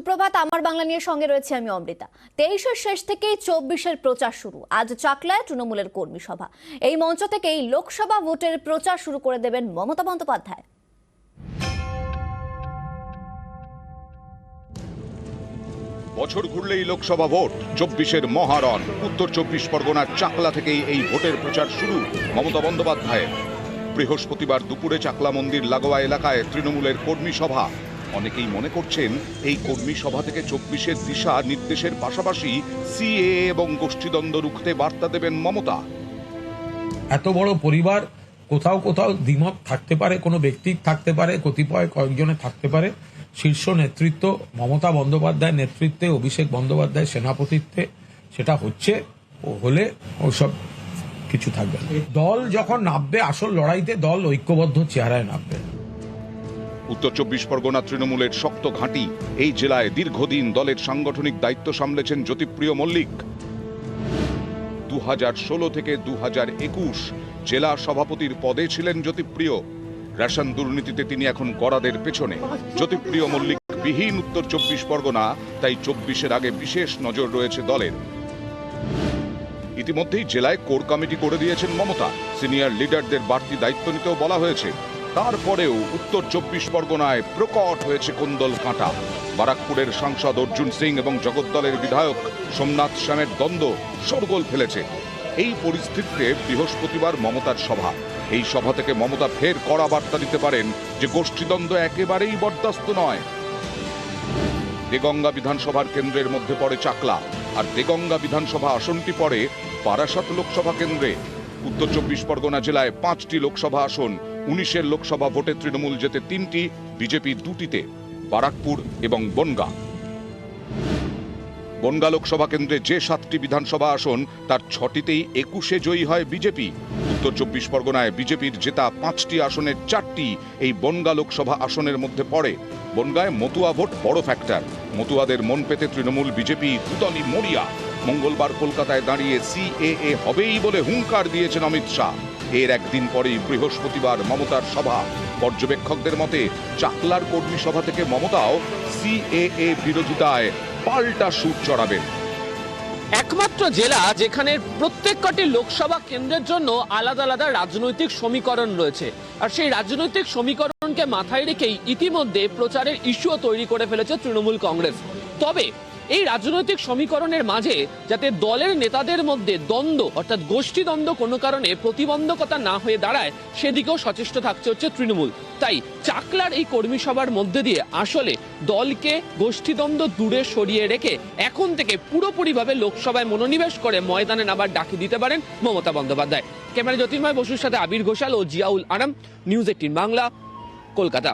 সুপ্রভাত, আমার বাংলা নিয়ে সঙ্গে রয়েছে আমি অমৃতা। 23-এর শেষ থেকেই 24-এর প্রচার শুরু। আজ চাকলায় তৃণমূলের কর্মী সভা। এই মঞ্চ থেকেই লোকসভা ভোটের প্রচার শুরু করে দেবেন মমতা বন্দ্যোপাধ্যায়। বছর ঘুরলেই লোকসভা ভোট, 24-এর মহারণ। উত্তর 24 পরগনার চাকলা থেকেই এই ভোটের প্রচার শুরু মমতা বন্দ্যোপাধ্যায়ের। বৃহস্পতিবার দুপুরে চাকলা মন্দির লাগোয়া এলাকায় তৃণমূলের কর্মী সভা। অনেকেই মনে করছেন এই কর্মী সভা থেকে 24-এর দিশা নির্দেশের পাশাপাশি সিএএ এবং গোষ্ঠীদ্বন্দ্ব রুখতে বার্তা দেবেন মমতা। এত বড় পরিবার, কোথাও কোথাও দ্বিমত থাকতে পারে, কোনো ব্যক্তির থাকতে পারে, কতিপয় কয়েকজনের থাকতে পারে। শীর্ষ নেতৃত্ব মমতা বন্দ্যোপাধ্যায়ের নেতৃত্বে, অভিষেক বন্দ্যোপাধ্যায়ের সেনাপতিত্বে সেটা হচ্ছে, ও হলে ওসব কিছু থাকবে না। দল যখন নামবে আসল লড়াইতে, দল ঐক্যবদ্ধ চেহারায় নামবে। উত্তর 24 পরগনা তৃণমূলের শক্ত ঘাঁটি। এই জেলায় দীর্ঘদিন দলের সাংগঠনিক দায়িত্ব সামলেছেন জ্যোতিপ্রিয় মল্লিক। 2016 থেকে 2021 জেলা সভাপতির পদে ছিলেন জ্যোতিপ্রিয়। রেশন দুর্নীতিতে তিনি এখন গড়াদের পেছনে। জ্যোতিপ্রিয় মল্লিক বিহীন উত্তর 24 পরগনা, তাই 24-এর আগে বিশেষ নজর রয়েছে দলের। ইতিমধ্যেই জেলায় কোর কমিটি করে দিয়েছেন মমতা। সিনিয়র লিডারদের বাড়তি দায়িত্ব নিতেও বলা হয়েছে। তারপরেও উত্তর 24 পরগনায় প্রকট হয়েছে কোন্দল কাঁটা। বারাকপুরের সাংসদ অর্জুন সিং এবং জগদ্দলের বিধায়ক সোমনাথ শ্যামের দ্বন্দ্ব শোরগোল ফেলেছে। এই পরিস্থিতিতে বৃহস্পতিবার মমতার সভা। এই সভা থেকে মমতা ফের কড়া বার্তা দিতে পারেন যে গোষ্ঠীদ্বন্দ্ব একেবারেই বরদাস্ত নয়। দেগঙ্গা বিধানসভার কেন্দ্রের মধ্যে পড়ে চাকলা, আর দেগঙ্গা বিধানসভা আসনটি পড়ে বারাসাত লোকসভা কেন্দ্রে। উত্তর 24 পরগনা জেলায় 5টি লোকসভা আসন। 19-এর লোকসভা ভোটে তৃণমূল জেতে 3টি, বিজেপি 2টিতে, বারাকপুর এবং বনগাঁ। বনগাঁ লোকসভা কেন্দ্রে যে 7টি বিধানসভা আসন, তার 6টিতেই 21-এ জয়ী হয় বিজেপি। উত্তর 24 পরগনায় বিজেপির জেতা 5টি আসনের 4টি এই বনগাঁ লোকসভা আসনের মধ্যে পড়ে। বনগাঁয় মতুয়া ভোট বড় ফ্যাক্টর। মতুয়াদের মন পেতে তৃণমূল বিজেপি দুদলই মরিয়া। মঙ্গলবার কলকাতায় দাঁড়িয়ে সিএএ হবেই বলে হুঙ্কার দিয়েছেন অমিত শাহ। এর একদিন পরেই বৃহস্পতিবার মমতার সভা। পর্যবেক্ষকদের মতে চাকলার কর্মী সভা থেকে মমতাও সিএএ বিরোধিতায় পাল্টা সুর চড়াবেন। একমাত্র জেলা যেখানে প্রত্যেক কটি লোকসভা কেন্দ্রের জন্য আলাদা আলাদা রাজনৈতিক সমীকরণ রয়েছে, আর সেই রাজনৈতিক সমীকরণকে মাথায় রেখেই ইতিমধ্যে প্রচারের ইস্যুও তৈরি করে ফেলেছে তৃণমূল কংগ্রেস। তবে এই রাজনৈতিক সমীকরণের মাঝে যাতে দলের নেতাদের মধ্যে দ্বন্দ্ব অর্থাৎ গোষ্ঠীদ্বন্দ্ব কোনো কারণে প্রতিবন্ধকতা না হয়ে দাঁড়ায়, সেদিকেও সচেষ্ট থাকছে হচ্ছে তৃণমূল। তাই চাকলার এই কর্মী সভার মধ্যে দিয়ে আসলে দলকে গোষ্ঠীদ্বন্দ্ব দূরে সরিয়ে রেখে এখন থেকে পুরোপুরিভাবে লোকসভায় মনোনিবেশ করে ময়দানে নামার ডাকি দিতে পারেন মমতা বন্দ্যোপাধ্যায়। ক্যামেরা জ্যোতির্ময় বসুর সাথে আবির ঘোষাল ও জিয়াউল আনাম, নিউজ 18 বাংলা, কলকাতা।